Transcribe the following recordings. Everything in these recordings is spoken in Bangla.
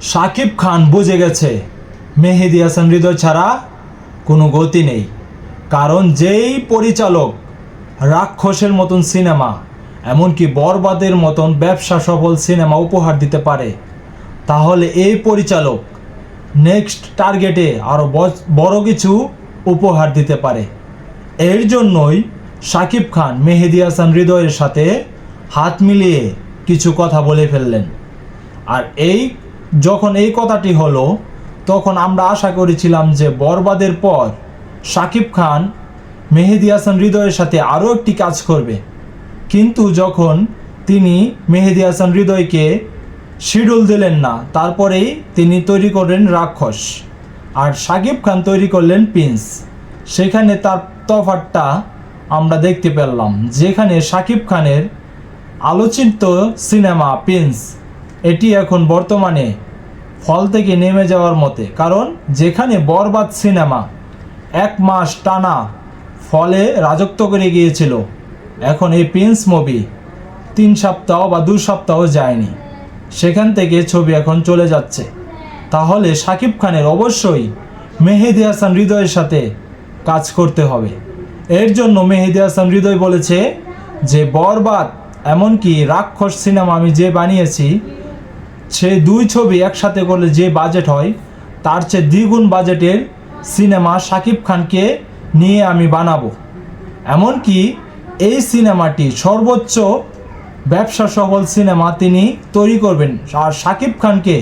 শাকিব খান বুঝে গেছে মেহেদী হাসান হৃদয় ছাড়া কোনো গতি নেই। কারণ যেই পরিচালক রাক্ষসের মতন সিনেমা, এমনকি বরবাদের মতন ব্যবসা সফল সিনেমা উপহার দিতে পারে, তাহলে এই পরিচালক নেক্সট টার্গেটে আরও বড় কিছু উপহার দিতে পারে। এর জন্যই শাকিব খান মেহেদী হাসান হৃদয়ের সাথে হাত মিলিয়ে কিছু কথা বলে ফেললেন। আর যখন এই কথাটি হলো, তখন আমরা আশা করেছিলাম যে বরবাদের পর শাকিব খান মেহেদী হাসান হৃদয়ের সাথে আরও একটি কাজ করবে। কিন্তু যখন তিনি মেহেদী হাসান হৃদয়কে শিডিউল দিলেন না, তারপরেই তিনি তৈরি করলেন রাক্ষস, আর শাকিব খান তৈরি করলেন প্রিন্স। সেখানে তার তফাৎটা আমরা দেখতে পেলাম, যেখানে শাকিব খানের আলোচিত সিনেমা প্রিন্স এটি এখন বর্তমানে ফল থেকে নেমে যাওয়ার মতে। কারণ যেখানে বরবাদ সিনেমা 1 মাস টানা ফলে রাজত্ব করে গিয়েছিল, এখন এই প্রিন্স মুভি 3 সপ্তাহ বা 2 সপ্তাহ যায়নি, সেখান থেকে ছবি এখন চলে যাচ্ছে। তাহলে শাকিব খানের অবশ্যই মেহেদী হাসান হৃদয়ের সাথে কাজ করতে হবে। এর জন্য মেহেদী হাসান হৃদয় বলেছে যে বরবাদ এমনকি রাক্ষস সিনেমা আমি যে বানিয়েছি, সে 2 ছবি একসাথে করলে যে বাজেট হয়, তার চেয়ে দ্বিগুণ বাজেটের সিনেমা শাকিব খানকে নিয়ে আমি বানাবো। এমনকি এই সিনেমাটি সর্বোচ্চ ব্যবসা সফল সিনেমা তিনি তৈরি করবেন, আর শাকিব খানকে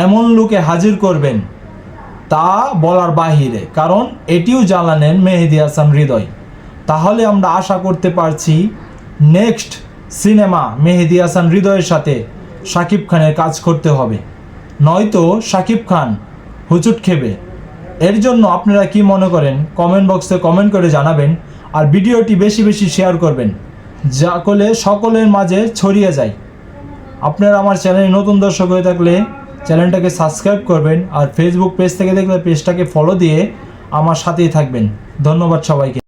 এমন লুকে হাজির করবেন তা বলার বাহিরে। কারণ এটিও জানালেন মেহেদী হাসান হৃদয়। তাহলে আমরা আশা করতে পারছি নেক্সট সিনেমা মেহেদী হাসান হৃদয়ের সাথে শাকিব খানের কাজ করতে হবে, নয়তো শাকিব খান হুচুট খেবে। এর জন্য আপনারা কি মনে করেন কমেন্ট বক্সে কমেন্ট করে জানাবেন, আর ভিডিওটি বেশি বেশি শেয়ার করবেন, যা করলে সকলের মাঝে ছড়িয়ে যায়। আপনারা আমার চ্যানেলে নতুন দর্শক হয়ে থাকলে চ্যানেলটাকে সাবস্ক্রাইব করবেন, আর ফেসবুক পেজ থেকে দেখলে পেজটাকে ফলো দিয়ে আমার সাথেই থাকবেন। ধন্যবাদ সবাইকে।